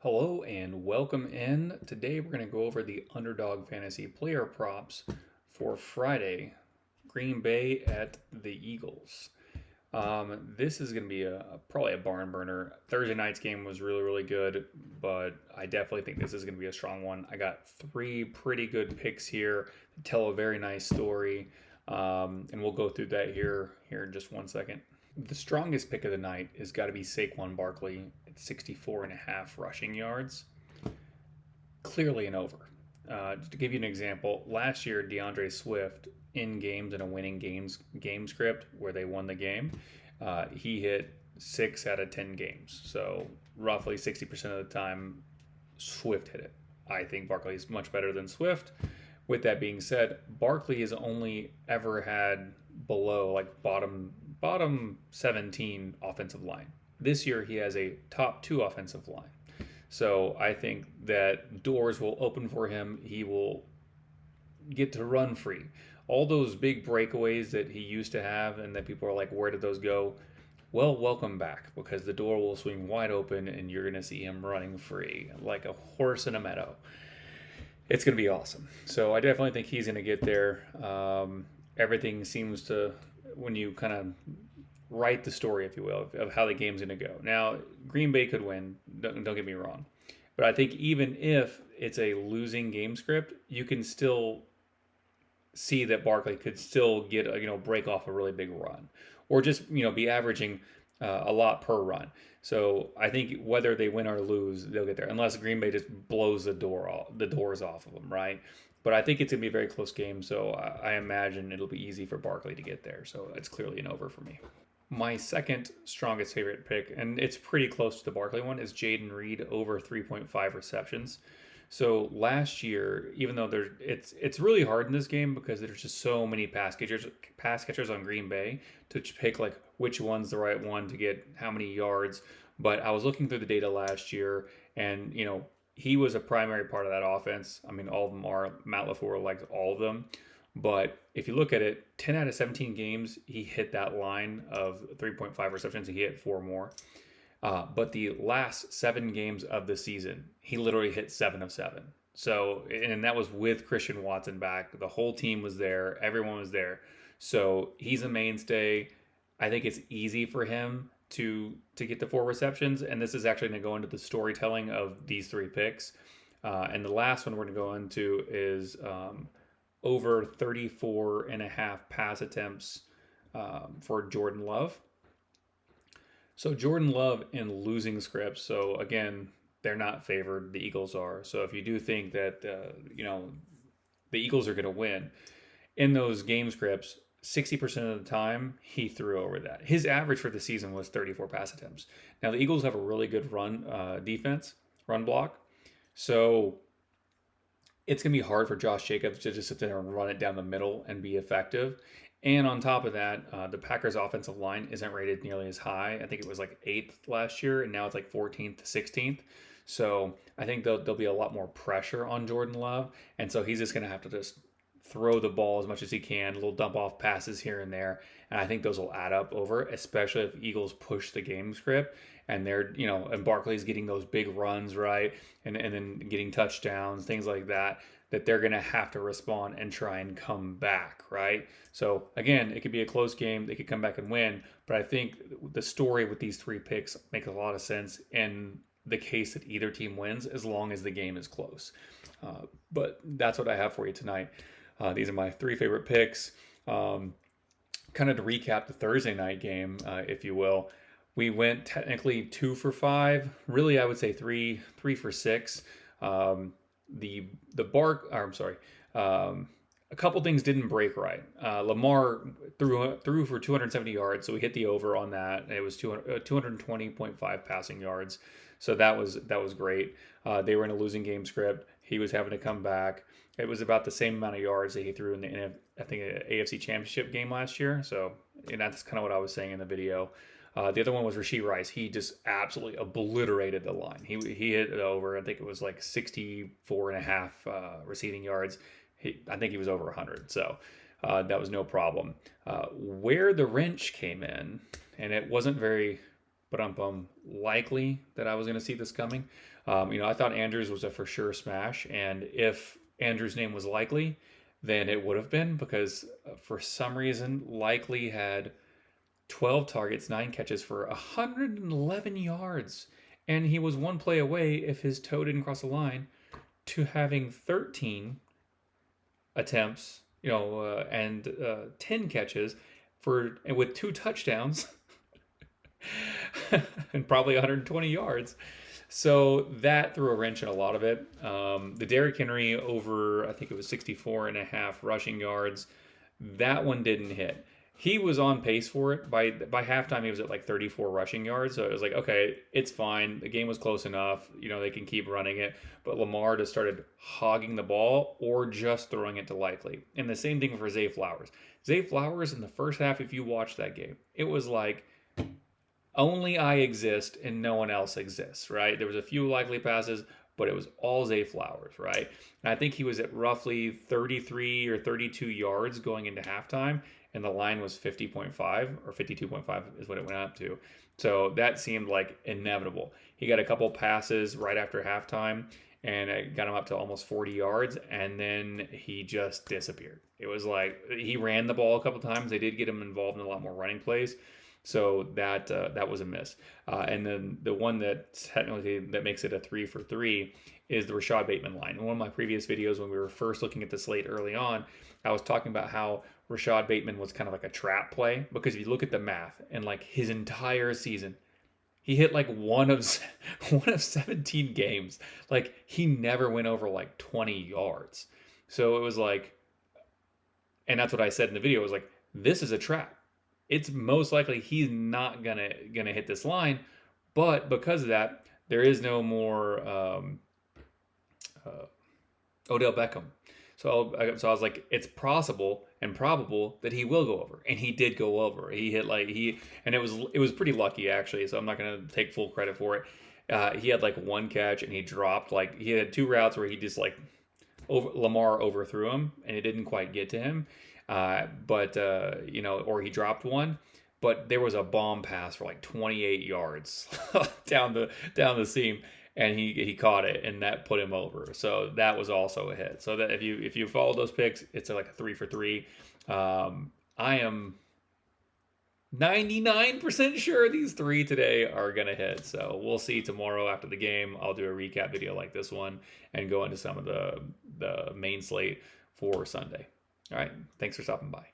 Hello and welcome in. Today we're going to go over the Underdog Fantasy player props for Friday, Green Bay at the Eagles. This is going to be probably a barn burner. Thursday night's game was really good, but I definitely think this is going to be a strong one. I got three pretty good picks here that tell a very nice story, and we'll go through that here in just 1 second. The strongest pick of the night has got to be Saquon Barkley at 64 and a half rushing yards. Clearly an over. To give you an example, last year DeAndre Swift in games in a winning game script where they won the game, he hit 6 out of 10 games. So roughly 60% of the time, Swift hit it. I think Barkley is much better than Swift. With that being said, Barkley has only ever had below like bottom 17 offensive line. This year he has a top 2 offensive line. So I think that doors will open for him. He will get to run free. All those big breakaways that he used to have and that people are like, where did those go? Well, welcome back because the door will swing wide open and you're going to see him running free like a horse in a meadow. It's going to be awesome. So I definitely think he's going to get there. Everything seems to, when you kind of write the story, if you will, of how the game's going to go. Now, Green Bay could win, don't get me wrong. But I think even if it's a losing game script, you can still see that Barkley could still get break off a really big run, or just be averaging a lot per run. So I think whether they win or lose, they'll get there, unless Green Bay just blows the doors off of them, right? But I think it's gonna be a very close game, so I imagine it'll be easy for Barkley to get there. So it's clearly an over for me. My second strongest favorite pick, and it's pretty close to the Barkley one, is Jaden Reed over 3.5 receptions. So last year, even though it's really hard in this game because there's just so many pass catchers on Green Bay to pick like which one's the right one to get how many yards. But I was looking through the data last year, and he was a primary part of that offense. I mean, all of them are. Matt LaFleur likes all of them. But if you look at it, 10 out of 17 games, he hit that line of 3.5 receptions. He hit 4 more. But the last 7 games of the season, he literally hit 7 of 7. So, and that was with Christian Watson back. The whole team was there. Everyone was there. So he's a mainstay. I think it's easy for him to get the 4 receptions. And this is actually going to go into the storytelling of these 3 picks. And the last one we're going to go into is over 34 and a half pass attempts for Jordan Love. So Jordan Love in losing scripts. So again, they're not favored. The Eagles are. So if you do think that the Eagles are going to win in those game scripts, 60% of the time he threw over that. His average for the season was 34 pass attempts. Now the Eagles have a really good run defense, run block. So it's going to be hard for Josh Jacobs to just sit there and run it down the middle and be effective. And on top of that, the Packers' offensive line isn't rated nearly as high. I think it was like 8th last year, and now it's like 14th to 16th. So I think there'll be a lot more pressure on Jordan Love. And so he's just going to have to just throw the ball as much as he can, little dump off passes here and there. And I think those will add up over, especially if Eagles push the game script and they're, and Barkley's getting those big runs, right? And then getting touchdowns, things like that, that they're going to have to respond and try and come back, right? So again, it could be a close game. They could come back and win. But I think the story with these 3 picks makes a lot of sense in the case that either team wins as long as the game is close. But that's what I have for you tonight. These are my 3 favorite picks. Kind of to recap the Thursday night game, if you will, we went technically 2 for 5. Really, I would say three for 6. A couple things didn't break right. Lamar threw for 270 yards, so we hit the over on that. It was 220.5 passing yards, so that was great. They were in a losing game script. He was having to come back. It was about the same amount of yards that he threw in the AFC Championship game last year. So, and that's kind of what I was saying in the video. The other one was Rashee Rice. He just absolutely obliterated the line. He hit it over. I think it was like 64 and a half receiving yards. I think he was over 100. So that was no problem. Where the wrench came in, and it wasn't very but I'm likely that I was going to see this coming. I thought Andrews was a for sure smash, and if Andrews' name was likely, then it would have been because for some reason likely had 12 targets, 9 catches for 111 yards, and he was one play away if his toe didn't cross the line to having 13 attempts, and 10 catches for and with 2 touchdowns and probably 120 yards. So that threw a wrench in a lot of it. The Derrick Henry over, I think it was 64 and a half rushing yards. That one didn't hit. He was on pace for it. By halftime, he was at like 34 rushing yards. So it was like, okay, it's fine. The game was close enough. They can keep running it. But Lamar just started hogging the ball or just throwing it to Likely. And the same thing for Zay Flowers. Zay Flowers in the first half, if you watch that game, it was like only I exist and no one else exists, right? There was a few likely passes, but it was all Zay Flowers, right? And I think he was at roughly 33 or 32 yards going into halftime, and the line was 50.5 or 52.5 is what it went up to. So that seemed like inevitable. He got a couple passes right after halftime, and it got him up to almost 40 yards, and then he just disappeared. It was like he ran the ball a couple times. They did get him involved in a lot more running plays. So that was a miss. And then the one that technically that makes it a 3 for 3 is the Rashad Bateman line. In one of my previous videos when we were first looking at the slate early on, I was talking about how Rashad Bateman was kind of like a trap play because if you look at the math and like his entire season, he hit like one of 17 games. Like he never went over like 20 yards. So it was like, and that's what I said in the video, was like, this is a trap. It's most likely he's not gonna hit this line, but because of that, there is no more Odell Beckham. So I was like, it's possible and probable that he will go over, and he did go over. He hit and it was pretty lucky actually. So I'm not gonna take full credit for it. He had like one catch, and he dropped he had 2 routes where he just Lamar overthrew him, and it didn't quite get to him. Or he dropped one, but there was a bomb pass for like 28 yards down the seam, and he caught it, and that put him over. So that was also a hit. So that if you follow those picks, it's like a 3 for 3. I am 99% sure these 3 today are gonna hit. So we'll see tomorrow after the game. I'll do a recap video like this one and go into some of the main slate for Sunday. All right. Thanks for stopping by.